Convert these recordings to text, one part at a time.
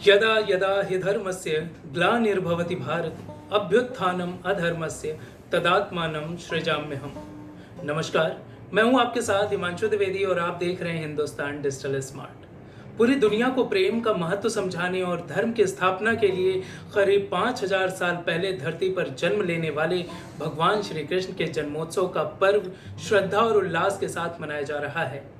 यदा यदा हि धर्मस्य ग्लानिर्भवति भारत अभ्युत्थानम अधर्मस्य तदात्मानं सृजाम्यहम्। नमस्कार, मैं हूं आपके साथ हिमांशु द्विवेदी और आप देख रहे हैं हिंदुस्तान डिजिटल स्मार्ट। पूरी दुनिया को प्रेम का महत्व समझाने और धर्म की स्थापना के लिए करीब 5000 साल पहले धरती पर जन्म लेने वाले भगवान श्री कृष्ण के जन्मोत्सव का पर्व श्रद्धा और उल्लास के साथ मनाया जा रहा है।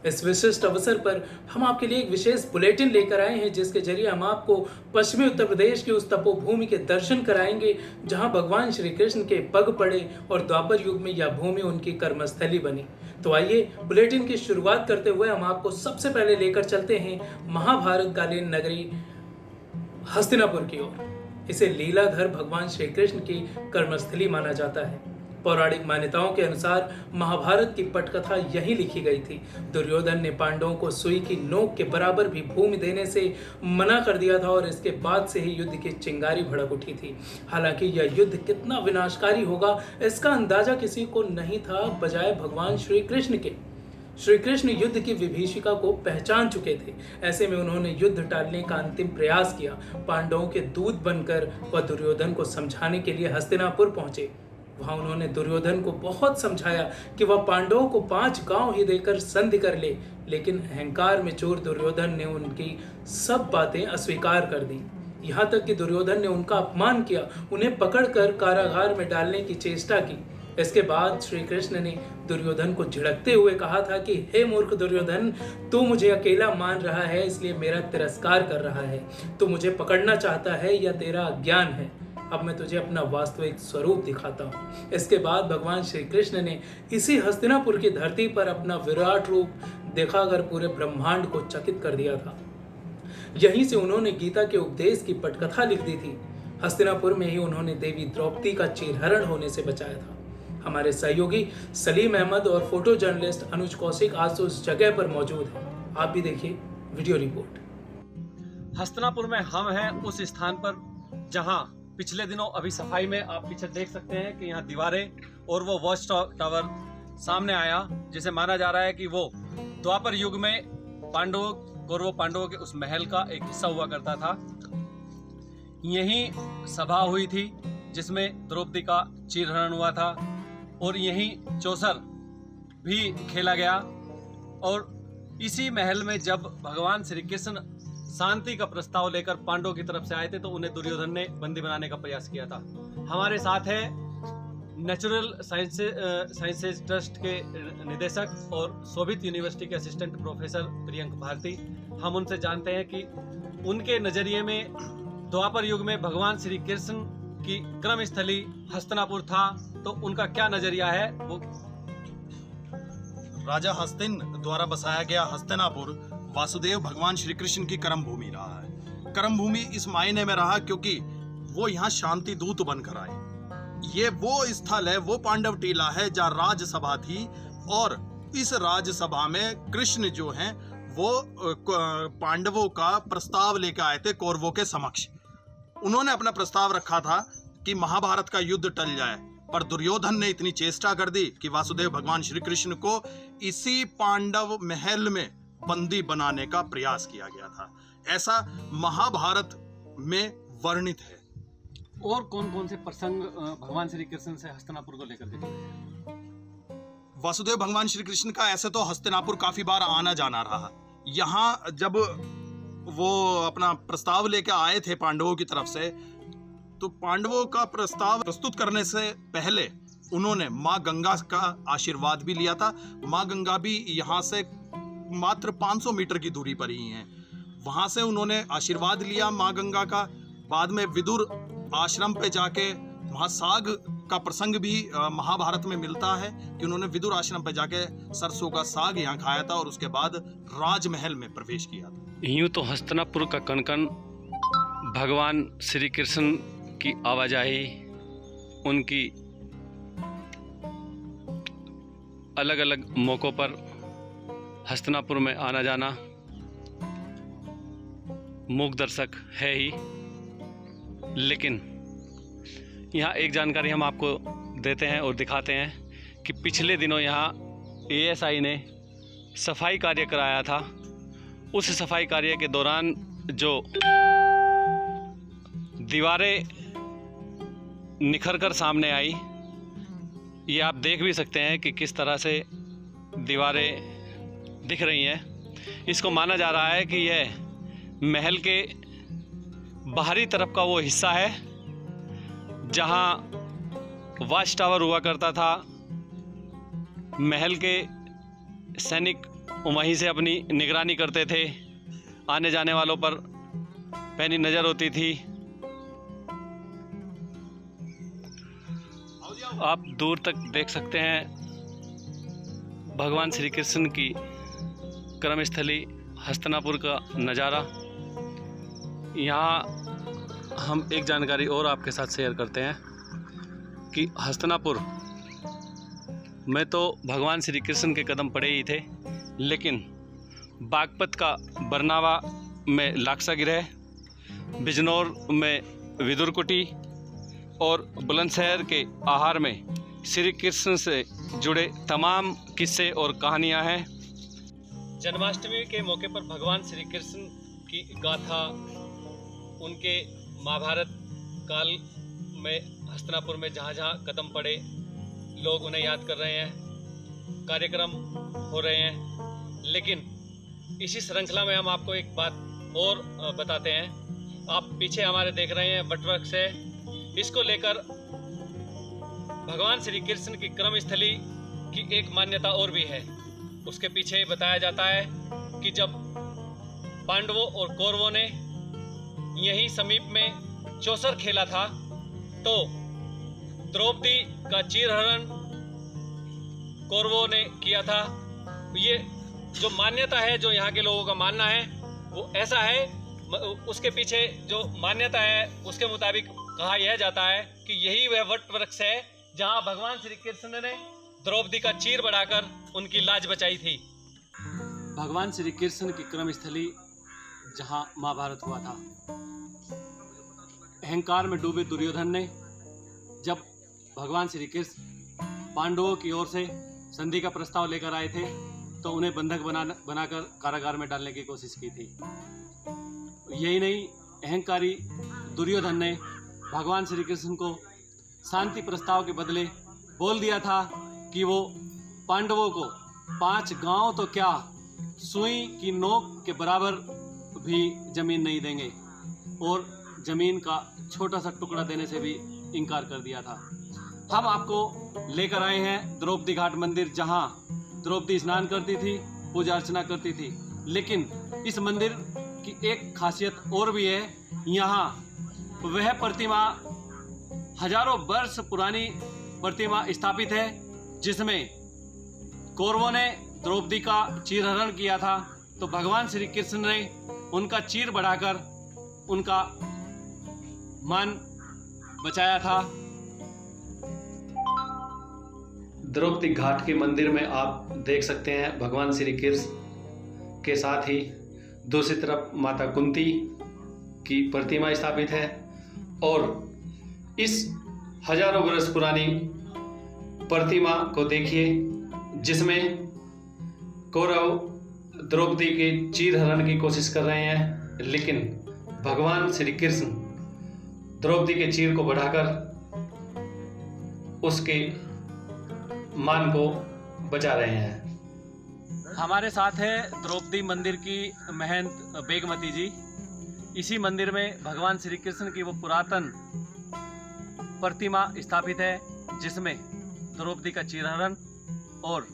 इस विशिष्ट अवसर पर हम आपके लिए एक विशेष बुलेटिन लेकर आए हैं, जिसके जरिए हम आपको पश्चिमी उत्तर प्रदेश की उस तपोभूमि के दर्शन कराएंगे जहां भगवान श्री कृष्ण के पग पड़े और द्वापर युग में यह भूमि उनकी कर्मस्थली बनी। तो आइए बुलेटिन की शुरुआत करते हुए हम आपको सबसे पहले लेकर चलते हैं महाभारत कालीन नगरी हस्तिनापुर की ओर। इसे लीलाधर भगवान श्री कृष्ण की कर्मस्थली माना जाता है। पौराणिक मान्यताओं के अनुसार महाभारत की पटकथा यही लिखी गई थी। दुर्योधन ने पांडवों को सुई की नोक के बराबर भी भूमि देने से मना कर दिया था और इसके बाद से ही युद्ध की चिंगारी भड़क उठी थी। हालांकि यह युद्ध कितना विनाशकारी होगा इसका अंदाजा किसी को नहीं था, बजाय भगवान श्री कृष्ण के। श्री कृष्ण युद्ध की विभीषिका को पहचान चुके थे। ऐसे में उन्होंने युद्ध टालने का अंतिम प्रयास किया। पांडवों के दूत बनकर वह दुर्योधन को समझाने के लिए हस्तिनापुर पहुंचे। वहां उन्होंने दुर्योधन को बहुत समझाया कि वह पांडवों को 5 गांव ही देकर संधि कर ले, लेकिन अहंकार में चूर दुर्योधन ने उनकी सब बातें अस्वीकार कर दी। यहाँ तक कि दुर्योधन ने उनका अपमान किया, उन्हें पकड़कर कारागार में डालने की चेष्टा की। इसके बाद श्री कृष्ण ने दुर्योधन को झिड़कते हुए कहा था कि हे मूर्ख दुर्योधन, तू मुझे अकेला मान रहा है, इसलिए मेरा तिरस्कार कर रहा है। तू मुझे पकड़ना चाहता है या तेरा अज्ञान है। अब मैं तुझे अपना वास्तविक स्वरूप दिखाता हूँ। इसके बाद भगवान श्री कृष्ण ने इसी हस्तिनापुर की धरती पर अपना विराट रूप दिखाकर पूरे ब्रह्मांड को चकित कर दिया था। यहीं से उन्होंने गीता के उपदेश की पटकथा लिख दी थी। हस्तिनापुर में ही उन्होंने देवी द्रौपदी का चीरहरण होने से बचाया था। हमारे सहयोगी सलीम अहमद और फोटो जर्नलिस्ट अनुज कौशिक आज उस जगह पर मौजूद है। आप भी देखिए वीडियो रिपोर्ट। हस्तिनापुर में हम हैं उस स्थान पर जहां पिछले दिनों अभी सफाई में आप पीछे देख सकते हैं कि यहाँ दीवारें और वो वॉच टावर सामने आया, जिसे माना जा रहा है कि वो द्वापर युग में कौरव पांडवों के उस महल का एक हिस्सा हुआ करता था। यहीं सभा हुई थी जिसमें द्रौपदी का चीरहरण हुआ था और यहीं चौसर भी खेला गया। और इसी महल में जब भगवान श्री कृष्ण शांति का प्रस्ताव लेकर पांडवों की तरफ से आए थे तो उन्हें दुर्योधन ने बंदी बनाने का प्रयास किया था। हमारे साथ है नेचुरल साइंसेज ट्रस्ट के निदेशक और शोभित यूनिवर्सिटी के असिस्टेंट प्रोफेसर प्रियंक भारती। हम उनसे जानते हैं कि उनके नजरिए में द्वापर युग में भगवान श्री कृष्ण की क्रमस्थली हस्तिनापुर था, तो उनका क्या नजरिया है। वो राजा हस्तिन द्वारा बसाया गया हस्तिनापुर वासुदेव भगवान श्री कृष्ण की कर्म भूमि रहा है। कर्म भूमि इस मायने में रहा क्योंकि वो यहाँ शांति दूत बनकर आए। ये वो स्थल है, वो पांडव टीला है जहाँ राजसभा थी और इस राजसभा में कृष्ण जो हैं वो पांडवों का प्रस्ताव लेकर आए थे कौरवों के समक्ष। उन्होंने अपना प्रस्ताव रखा था कि महाभारत का युद्ध टल जाए, पर दुर्योधन ने इतनी चेष्टा कर दी कि वासुदेव भगवान श्री कृष्ण को इसी पांडव महल में बंदी बनाने का प्रयास किया गया था। ऐसा महाभारत में वर्णित है। और कौन कौन से प्रसंग भगवान श्री कृष्ण से हस्तिनापुर को लेकर के वासुदेव भगवान श्री कृष्ण का ऐसे तो हस्तिनापुर काफी बार आना जाना रहा। यहाँ जब वो अपना प्रस्ताव लेकर आए थे पांडवों की तरफ से, तो पांडवों का प्रस्ताव प्रस्तुत करने से पहले उन्होंने माँ गंगा का आशीर्वाद भी लिया था। माँ गंगा भी यहाँ से मात्र 500 मीटर की दूरी पर ही हैं। वहां से उन्होंने आशीर्वाद लिया माँ गंगा का। बाद में विदुर आश्रम पे जाके वहां साग का प्रसंग भी महाभारत में मिलता है कि उन्होंने विदुर आश्रम पे जाके सरसों का साग यहाँ खाया था और उसके बाद राजमहल में प्रवेश किया था। यूं तो हस्तिनापुर का कण-कण भगवान श्री कृष्ण की आवाजाही, उनकी अलग अलग मौक़ों पर हस्तिनापुर में आना जाना मूक दर्शक है ही। लेकिन यहाँ एक जानकारी हम आपको देते हैं और दिखाते हैं कि पिछले दिनों यहाँ एएसआई ने सफाई कार्य कराया था। उस सफाई कार्य के दौरान जो दीवारें निखर कर सामने आई, ये आप देख भी सकते हैं कि किस तरह से दीवारें दिख रही हैं। इसको माना जा रहा है कि यह महल के बाहरी तरफ का वो हिस्सा है जहां वॉच टावर हुआ करता था। महल के सैनिक वहीं से अपनी निगरानी करते थे, आने जाने वालों पर पैनी नज़र होती थी। आप दूर तक देख सकते हैं भगवान श्री कृष्ण की कर्मस्थली हस्तिनापुर का नज़ारा। यहाँ हम एक जानकारी और आपके साथ शेयर करते हैं कि हस्तिनापुर में तो भगवान श्री कृष्ण के कदम पड़े ही थे, लेकिन बागपत का बरनावा में लाक्सा गिरह, बिजनौर में विदुरकुटी और बुलंदशहर के आहार में श्री कृष्ण से जुड़े तमाम किस्से और कहानियाँ हैं। जन्माष्टमी के मौके पर भगवान श्री कृष्ण की गाथा, उनके महाभारत काल में हस्तिनापुर में जहाँ जहाँ कदम पड़े लोग उन्हें याद कर रहे हैं, कार्यक्रम हो रहे हैं। लेकिन इसी श्रृंखला में हम आपको एक बात और बताते हैं। आप पीछे हमारे देख रहे हैं वटवृक्ष है, इसको लेकर भगवान श्री कृष्ण की कर्मस्थली की एक मान्यता और भी है। उसके पीछे बताया जाता है कि जब पांडवों और कौरवों ने यहीं समीप में चौसर खेला था तो द्रौपदी का चीरहरण कौरवों ने किया था। ये जो मान्यता है, जो यहाँ के लोगों का मानना है वो ऐसा है। उसके पीछे जो मान्यता है उसके मुताबिक कहा यह जाता है कि यही वह वट वृक्ष है जहाँ भगवान श्री कृष्ण ने द्रौपदी का चीर बढ़ाकर उनकी लाज बचाई थी। भगवान श्री कृष्ण की कर्मस्थली जहाँ महाभारत हुआ था। अहंकार में डूबे दुर्योधन ने जब भगवान श्री कृष्ण पांडवों की ओर से संधि का प्रस्ताव लेकर आए थे तो उन्हें बंधक बनाकर कारागार में डालने की कोशिश की थी। यही नहीं, अहंकारी दुर्योधन ने भगवान श्री कृष्ण को शांति प्रस्ताव के बदले बोल दिया था कि वो पांडवों को 5 गांव तो क्या, सुई की नोक के बराबर भी जमीन नहीं देंगे, और जमीन का छोटा सा टुकड़ा देने से भी इनकार कर दिया था। हम आपको लेकर आए हैं द्रौपदी घाट मंदिर, जहां द्रौपदी स्नान करती थी, पूजा अर्चना करती थी। लेकिन इस मंदिर की एक खासियत और भी है। यहाँ वह प्रतिमा हजारों वर्ष पुरानी प्रतिमा स्थापित है जिसमें कौरवों ने द्रौपदी का चीरहरण किया था तो भगवान श्री कृष्ण ने उनका चीर बढ़ाकर उनका मान बचाया था। द्रौपदी घाट के मंदिर में आप देख सकते हैं भगवान श्री कृष्ण के साथ ही दूसरी तरफ माता कुंती की प्रतिमा स्थापित है, और इस हजारों वर्ष पुरानी प्रतिमा को देखिए जिसमें कौरव द्रौपदी के चीरहरण की कोशिश कर रहे हैं, लेकिन भगवान श्री कृष्ण द्रौपदी के चीर को बढ़ाकर उसके मान को बचा रहे हैं। हमारे साथ है द्रौपदी मंदिर की महंत बेगमती जी। इसी मंदिर में भगवान श्री कृष्ण की वो पुरातन प्रतिमा स्थापित है जिसमें द्रौपदी का चीरहरण और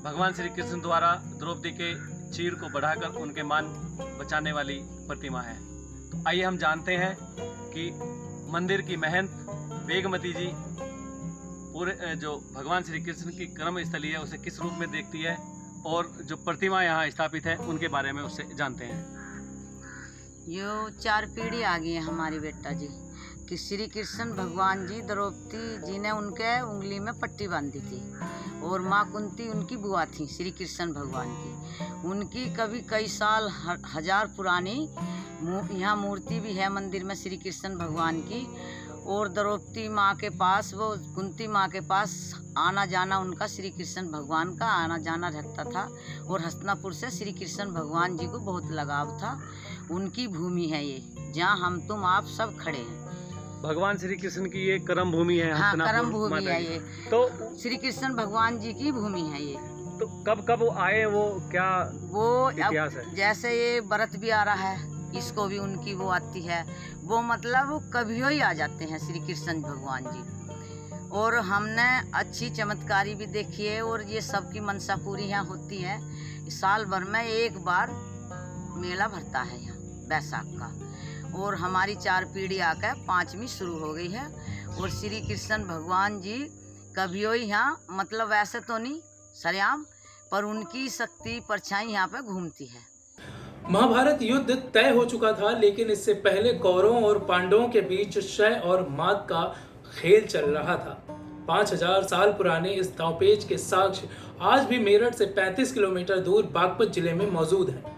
भगवान श्री कृष्ण द्वारा द्रौपदी के चीर को बढ़ाकर उनके मान बचाने वाली प्रतिमा है। तो आइए हम जानते हैं कि मंदिर की महंत बेगमती जी पूरे जो भगवान श्री कृष्ण की कर्मस्थली है उसे किस रूप में देखती है, और जो प्रतिमा यहाँ स्थापित है उनके बारे में उससे जानते हैं। यो 4 पीढ़ी आ गई है हमारी बेटा जी कि श्री कृष्ण भगवान जी द्रौपदी जी ने उनके उंगली में पट्टी बांधी थी, और माँ कुंती उनकी बुआ थी श्री कृष्ण भगवान की। उनकी कभी कई साल हजार पुरानी यहाँ मूर्ति भी है मंदिर में श्री कृष्ण भगवान की, और द्रौपदी माँ के पास, वो कुंती माँ के पास आना जाना उनका श्री कृष्ण भगवान का आना जाना रहता था। और हस्तिनापुर से श्री कृष्ण भगवान जी को बहुत लगाव था। उनकी भूमि है ये, जहाँ हम तुम आप सब खड़े हैं। भगवान श्री कृष्ण की ये कर्म भूमि है। हाँ, हस्तिनापुर कर्म भूमि माता है की। ये, तो श्री कृष्ण भगवान जी की भूमि है ये। तो कब कब वो आए, वो क्या वो इतिहास है? जैसे ये व्रत भी आ रहा है, इसको भी उनकी वो आती है। वो मतलब वो कभी ही आ जाते हैं श्री कृष्ण भगवान जी। और हमने अच्छी चमत्कारी भी देखी है। और ये सबकी मनसा पूरी यहाँ होती है। साल भर में एक बार मेला भरता है यहाँ बैसाख का। और हमारी 4 पीढ़ी आकर 5वीं शुरू हो गई है। और श्री कृष्ण भगवान जी कभी ही यहाँ, मतलब वैसे तो नहीं सरेआम, पर उनकी शक्ति परछाई यहाँ पे घूमती है। महाभारत युद्ध तय हो चुका था, लेकिन इससे पहले कौरवों और पांडवों के बीच शय और मात का खेल चल रहा था। 5000 साल पुराने इस दांवपेच के साक्ष्य आज भी मेरठ से 35 किलोमीटर दूर बागपत जिले में मौजूद हैं।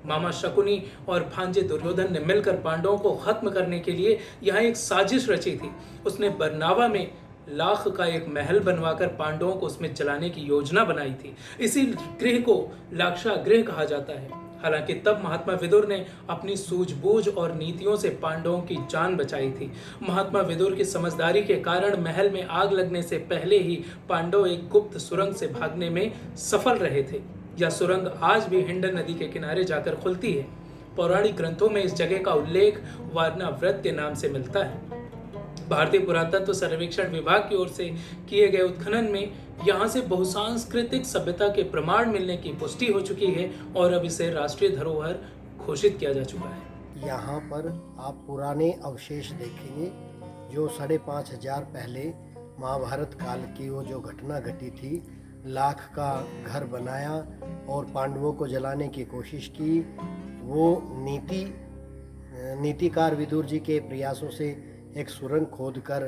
मामा शकुनी और भांजे दुर्योधन ने मिलकर पांडवों को खत्म करने के लिए यहाँ एक साजिश रची थी। उसने बरनावा में लाख का एक महल बनवाकर पांडवों को उसमें जलाने की योजना बनाई थी। इसी गृह को लाक्षागृह कहा जाता है। हालांकि तब महात्मा विदुर ने अपनी सूझबूझ और नीतियों से पांडवों की जान बचाई थी। महात्मा विदुर की समझदारी के कारण महल में आग लगने से पहले ही पांडव एक गुप्त सुरंग से भागने में सफल रहे थे। यह सुरंग आज भी हिंडन नदी के किनारे जाकर खुलती है। पौराणिक ग्रंथों में इस जगह का उल्लेख वारणा व्रत के नाम से मिलता है। भारतीय पुरातत्व सर्वेक्षण विभाग की ओर से किए गए उत्खनन में यहाँ से बहुसांस्कृतिक सभ्यता के प्रमाण मिलने की पुष्टि हो चुकी है और अब इसे राष्ट्रीय धरोहर घोषित किया जा चुका है। यहाँ पर आप पुराने अवशेष देखेंगे जो 5,500 पहले महाभारत काल की वो जो घटना घटी थी। लाख का घर बनाया और पांडवों को जलाने की कोशिश की। वो नीतिकार विदुर जी के प्रयासों से एक सुरंग खोदकर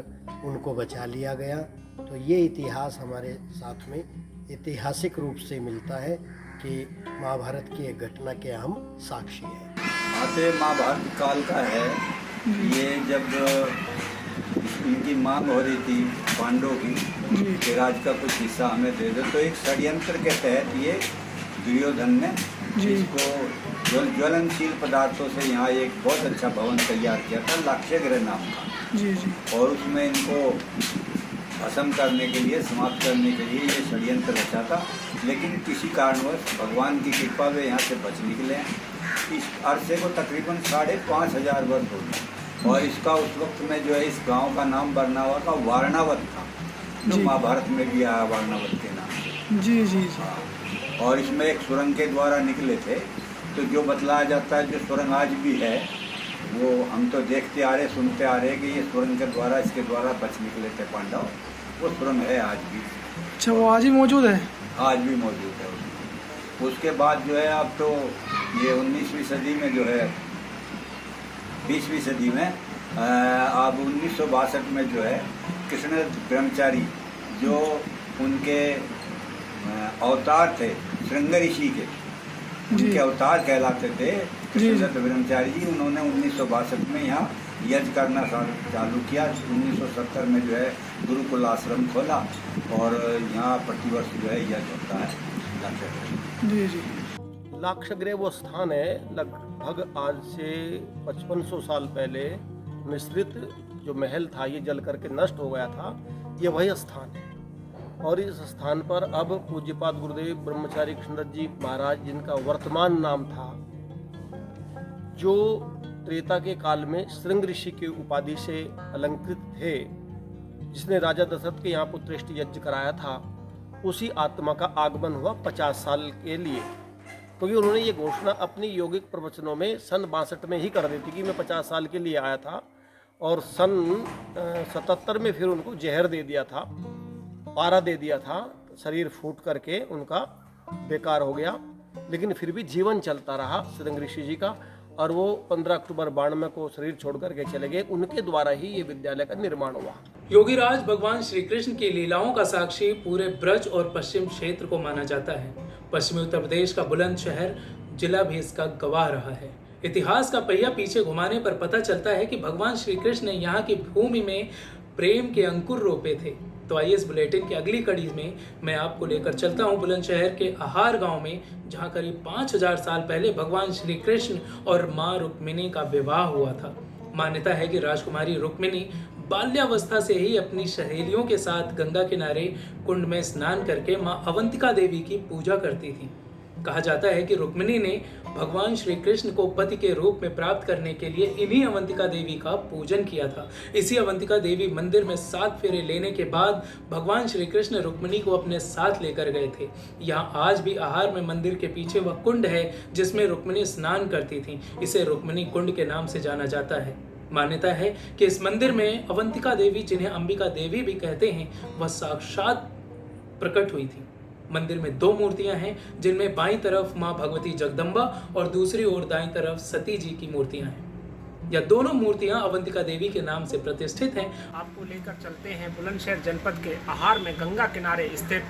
उनको बचा लिया गया। तो ये इतिहास हमारे साथ में ऐतिहासिक रूप से मिलता है कि महाभारत की एक घटना के हम साक्षी हैं। आते महाभारत काल का है। ये जब इनकी मांग हो रही थी पांडवों की कि राज का कुछ हिस्सा हमें दे दो, तो एक षड्यंत्र के तहत ये दुर्योधन ने इसको ज्वलनशील पदार्थों से यहाँ एक बहुत अच्छा भवन तैयार किया था, लाक्षागृह नाम का। और उसमें इनको भस्म करने के लिए, समाप्त करने के लिए ये षड्यंत्र रचा था। लेकिन किसी कारणवश भगवान की कृपा वे यहाँ से बच निकले। इस अरसे को तकरीबन 5,500 वर्ष हो गए। और इसका उस वक्त में जो है इस गांव का नाम बरनावा का वारणावत था, जो महाभारत में भी आया वारणावत के नाम से। जी। और इसमें एक सुरंग के द्वारा निकले थे। तो जो बतलाया जाता है जो सुरंग आज भी है, वो हम तो देखते आ रहे, सुनते आ रहे कि ये सुरंग के द्वारा, इसके द्वारा बच निकले थे पांडव। वो सुरंग है आज भी। अच्छा, वो आज ही मौजूद है? आज भी मौजूद है उसके बाद जो है अब तो ये 19वीं सदी में जो है, 20वीं सदी में अब 1962 में जो है कृष्ण ब्रह्मचारी जो उनके अवतार थे श्रृंग ऋषि के, उनके अवतार कहलाते थे कृष्णदत्त ब्रह्मचारी जी। उन्होंने 1962 में यहाँ यज्ञ करना चालू किया। 1970 में जो है गुरुकुल आश्रम खोला और यहाँ प्रतिवर्ष जो है यज्ञ होता है लाक्षागृह। लाक्षागृह वो स्थान है, लगभग आज से 5500 साल पहले मिश्रित जो महल था ये जल करके नष्ट हो गया था। ये वही स्थान है। और इस स्थान पर अब पूज्यपाद गुरुदेव ब्रह्मचारी कृष्णदत्त जी महाराज, जिनका वर्तमान नाम था, जो त्रेता के काल में श्रृंग ऋषि की उपाधि से अलंकृत थे, जिसने राजा दशरथ के यहाँ पुत्रेष्टि यज्ञ कराया था, उसी आत्मा का आगमन हुआ 50 साल के लिए। क्योंकि उन्होंने ये घोषणा अपनी यौगिक प्रवचनों में सन 62 में ही कर दी थी कि मैं 50 साल के लिए आया था। और सन 77 में फिर उनको जहर दे दिया था, पारा दे दिया था, शरीर फूट करके उनका बेकार हो गया। लेकिन फिर भी जीवन चलता रहा श्रृंग ऋषि जी का। और वो 15 अक्टूबर 92 को शरीर छोड़ करके चले गए। उनके द्वारा ही ये विद्यालय का निर्माण हुआ। योगीराज भगवान श्री कृष्ण की लीलाओं का साक्षी पूरे ब्रज और पश्चिम क्षेत्र को माना जाता है। पश्चिमी उत्तर प्रदेश का बुलंदशहर जिला भी इसका गवाह रहा है। इतिहास का पहिया पीछे घुमाने पर पता चलता है कि भगवान श्री कृष्ण ने यहाँ की भूमि में प्रेम के अंकुर रोपे थे। तो आइए इस बुलेटिन की अगली कड़ी में मैं आपको लेकर चलता हूँ बुलंदशहर के आहार गांव में, जहाँ करीब 5000 साल पहले भगवान श्री कृष्ण और माँ रुक्मिणी का विवाह हुआ था। मान्यता है कि राजकुमारी रुक्मिणी बाल्यावस्था से ही अपनी सहेलियों के साथ गंगा किनारे कुंड में स्नान करके माँ अवंतिका देवी की पूजा करती थी। कहा जाता है कि रुक्मिणी ने भगवान श्री कृष्ण को पति के रूप में प्राप्त करने के लिए इन्हीं अवंतिका देवी का पूजन किया था। इसी अवंतिका देवी मंदिर में 7 फेरे लेने के बाद भगवान श्री कृष्ण रुक्मिणी को अपने साथ लेकर गए थे। यहाँ आज भी आहार में मंदिर के पीछे वह कुंड है जिसमें रुक्मिणी स्नान करती थी। इसे रुक्मिणी कुंड के नाम से जाना जाता है। मान्यता है कि इस मंदिर में अवंतिका देवी, जिन्हें अंबिका देवी भी कहते हैं, वह साक्षात प्रकट हुई थी। मंदिर में 2 मूर्तियां हैं, जिनमें बाईं तरफ मां भगवती जगदम्बा और दूसरी ओर दाईं तरफ सती जी की मूर्तियां हैं। यह दोनों मूर्तियां अवंतिका देवी के नाम से प्रतिष्ठित हैं। आपको लेकर चलते हैं बुलंदशहर जनपद के आहार में गंगा किनारे स्थित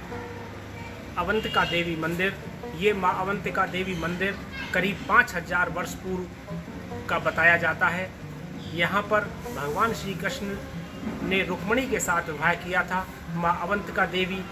अवंतिका देवी मंदिर। ये माँ अवंतिका देवी मंदिर करीब 5000 वर्ष पूर्व का बताया जाता है। यहाँ पर भगवान श्री कृष्ण ने रुक्मिणी के साथ विवाह किया था। माँ अवंतिका देवी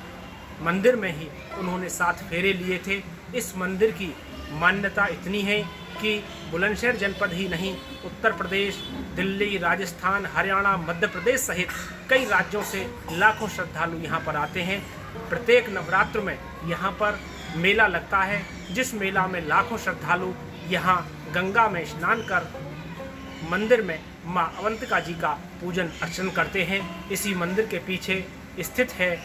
मंदिर में ही उन्होंने 7 फेरे लिए थे। इस मंदिर की मान्यता इतनी है कि बुलंदशहर जनपद ही नहीं, उत्तर प्रदेश, दिल्ली, राजस्थान, हरियाणा, मध्य प्रदेश सहित कई राज्यों से लाखों श्रद्धालु यहाँ पर आते हैं। प्रत्येक नवरात्र में यहाँ पर मेला लगता है, जिस मेला में लाखों श्रद्धालु यहाँ गंगा में स्नान कर मंदिर में माँ अवंतिका जी का पूजन अर्चन करते हैं। इसी मंदिर के पीछे स्थित है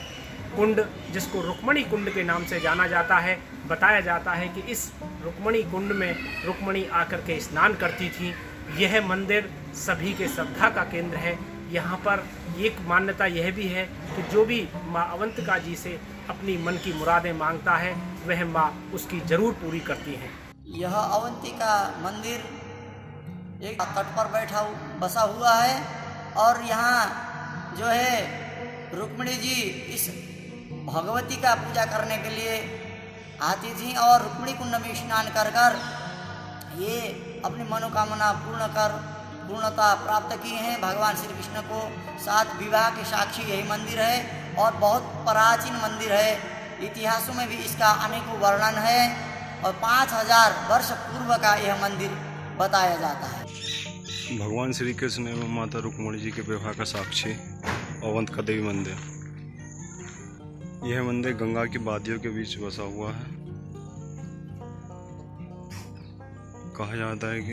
कुंड, जिसको रुक्मिणी कुंड के नाम से जाना जाता है। बताया जाता है कि इस रुक्मिणी कुंड में रुक्मिणी आकर के स्नान करती थी। यह मंदिर सभी के श्रद्धा का केंद्र है। यहाँ पर एक मान्यता यह भी है कि जो भी माँ अवंतिका जी से अपनी मन की मुरादें मांगता है, वह माँ उसकी जरूर पूरी करती हैं। यह अवंतिका मंदिर एक तट पर बसा हुआ है और यहाँ जो है रुक्मिणी जी इस भगवती का पूजा करने के लिए आती थी और रुक्मिणी कुंड में स्नान कर कर ये अपनी मनोकामना पूर्णता प्राप्त की हैं। भगवान श्री कृष्ण को साथ विवाह के साक्षी यही मंदिर है और बहुत प्राचीन मंदिर है। इतिहासों में भी इसका अनेकों वर्णन है और 5000 वर्ष पूर्व का यह मंदिर बताया जाता है। भगवान श्री कृष्ण एवं माता रुक्मिणी जी के विवाह का साक्षी अवंतिका देवी मंदिर। यह मंदिर गंगा की वादियों के बीच बसा हुआ है। कहा जाता है कि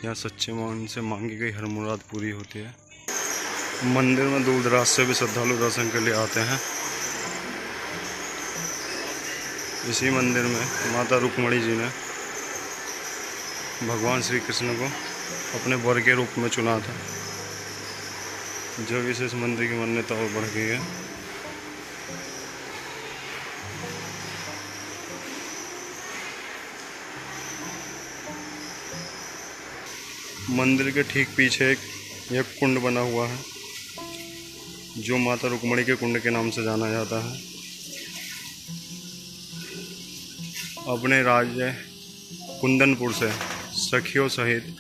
यहाँ सच्चे मन से मांगी गई हर मुराद पूरी होती है। मंदिर में दूर दराज से भी श्रद्धालु दर्शन के लिए आते हैं। इसी मंदिर में माता रुक्मिणी जी ने भगवान श्री कृष्ण को अपने वर के रूप में चुना था, जो विशेष मंदिर की मान्यता और बढ़ गई है। मंदिर के ठीक पीछे एक कुंड बना हुआ है, जो माता रुक्मिणी के कुंड के नाम से जाना जाता है। अपने राज्य कुंदनपुर से सखियों सहित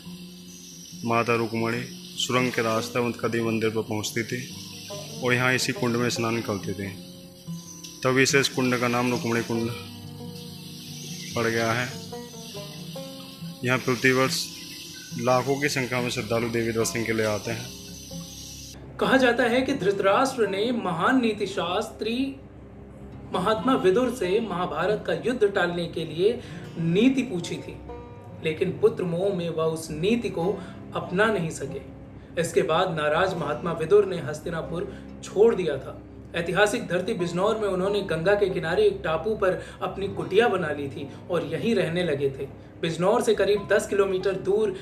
माता रुक्मिणी सुरंग के रास्ते अवंतिका देवी मंदिर पर पहुंचती थी और यहाँ इसी कुंड में स्नान करती थी। तभी से इस कुंड का नाम रुक्मिणी कुंड पड़ गया है। यहाँ प्रतिवर्ष लाखों की संख्या में श्रद्धालु देवी दर्शन के लिए आते हैं। कहा जाता है कि धृतराष्ट्र ने महान नीतिशास्त्री महात्मा विदुर से महाभारत का युद्ध टालने के लिए नीति पूछी थी, लेकिन पुत्र मोह में वह उस नीति को अपना नहीं सके। इसके बाद नाराज महात्मा विदुर ने हस्तिनापुर छोड़ दिया था। ऐतिहासिक धरती बिजनौर में उन्होंने गंगा के किनारे एक टापू पर अपनी कुटिया बना ली थी और यहीं रहने लगे थे। बिजनौर से करीब 10 किलोमीटर दूर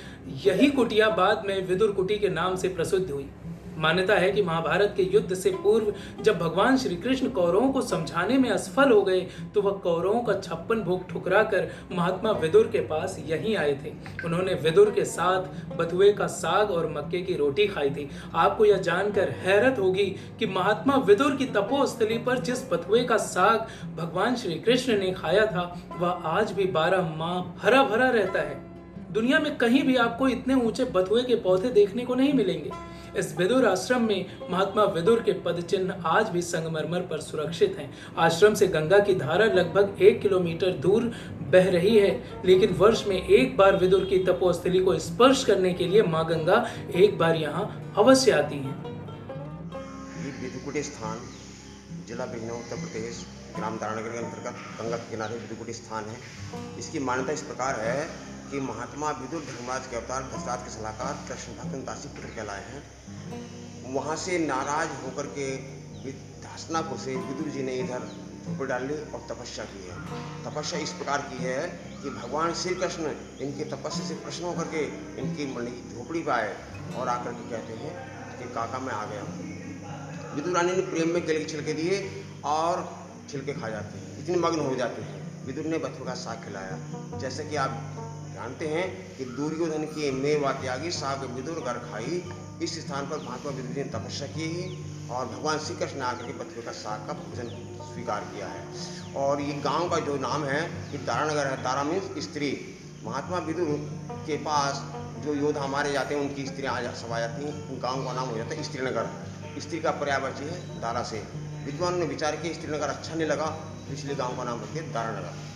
यही कुटिया बाद में विदुर कुटी के नाम से प्रसिद्ध हुई। मान्यता है कि महाभारत के युद्ध से पूर्व जब भगवान श्री कृष्ण कौरवों को समझाने में असफल हो गए तो वह कौरवों का 56 भोग ठुकरा कर महात्मा विदुर के पास यहीं आए थे। उन्होंने विदुर के साथ बथुए का साग और मक्के की रोटी खाई थी। आपको यह जानकर हैरत होगी कि महात्मा विदुर की तपोस्थली पर जिस बथुए का साग भगवान श्री कृष्ण ने खाया था वह आज भी 12 माह हरा भरा रहता है। दुनिया में कहीं भी आपको इतने ऊंचे बथुए के पौधे देखने को नहीं मिलेंगे। इस विदुर आश्रम में महात्मा विदुर के पद चिन्ह आज भी संगमरमर पर सुरक्षित हैं। आश्रम से गंगा की धारा लगभग 1 किलोमीटर दूर बह रही है, लेकिन वर्ष में एक बार विदुर की तपोस्थली को स्पर्श करने के लिए माँ गंगा एक बार यहाँ अवश्य आती हैं। ये विदुकुटी स्थान जिला बिजनौर उत्तर प्रदेश ग्राम तारानगर के अंतर्गत गंगा के किनारे विदुकुटी स्थान है। इसकी मान्यता इस प्रकार है कि महात्मा विदुर धर्मराज के अवतार दशरथ के सलाहकार कृष्ण भक्त दासी पुत्र कहलाए हैं। वहाँ से नाराज होकर के हस्तिनापुर से विदुर जी ने इधर झोपड़ी डाली और तपस्या की है। तपस्या इस प्रकार की है कि भगवान श्री कृष्ण इनकी तपस्या से प्रसन्न होकर के इनकी झोपड़ी पर आए और आकर के कहते हैं कि काका मैं आ गया हूँ। विदुर रानी ने प्रेम में केले के छिलके दिए और छिलके खा जाते हैं, इतने मग्न हो जाते हैं। विदुर ने बथुए का साग खिलाया। जैसे कि आप जानते हैं कि दुर्योधन की मेवा त्यागी साग विदुर घर खाई। इस स्थान पर महात्मा विदुर जी ने तपस्या की और भगवान श्री कृष्ण ने आकर के बथुए का साग का भोजन स्वीकार किया है। और ये गांव का जो नाम है ये तारानगर है। तारा मीन्स स्त्री। महात्मा विदुर के पास जो योद्धा मारे जाते हैं उनकी स्त्रियाँ सब आ जाती हैं। गाँव का नाम हो जाता है स्त्रीनगर। स्त्री का पर्यायवाची है दारा से। विद्वान ने विचार किया स्त्रीनगर अच्छा नहीं लगा, इसलिए गांव का नाम रख दिया दारानगर।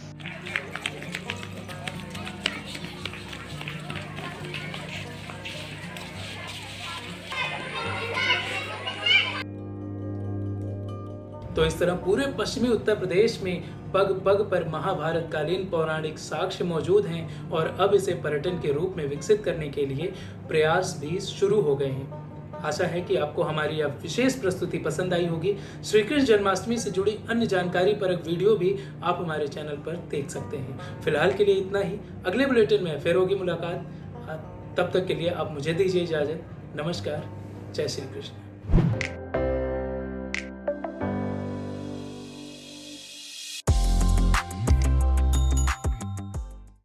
तो इस तरह पूरे पश्चिमी उत्तर प्रदेश में पग पग पर महाभारत कालीन पौराणिक साक्ष्य मौजूद हैं और अब इसे पर्यटन के रूप में विकसित करने के लिए प्रयास भी शुरू हो गए हैं। आशा है कि आपको हमारी यह विशेष प्रस्तुति पसंद आई होगी। श्री कृष्ण जन्माष्टमी से जुड़ी अन्य जानकारी परक वीडियो भी आप हमारे चैनल पर देख सकते हैं। फिलहाल के लिए इतना ही। अगले बुलेटिन में फिर होगी मुलाकात। तब तक के लिए आप मुझे दीजिए इजाजत। नमस्कार। जय श्री कृष्ण।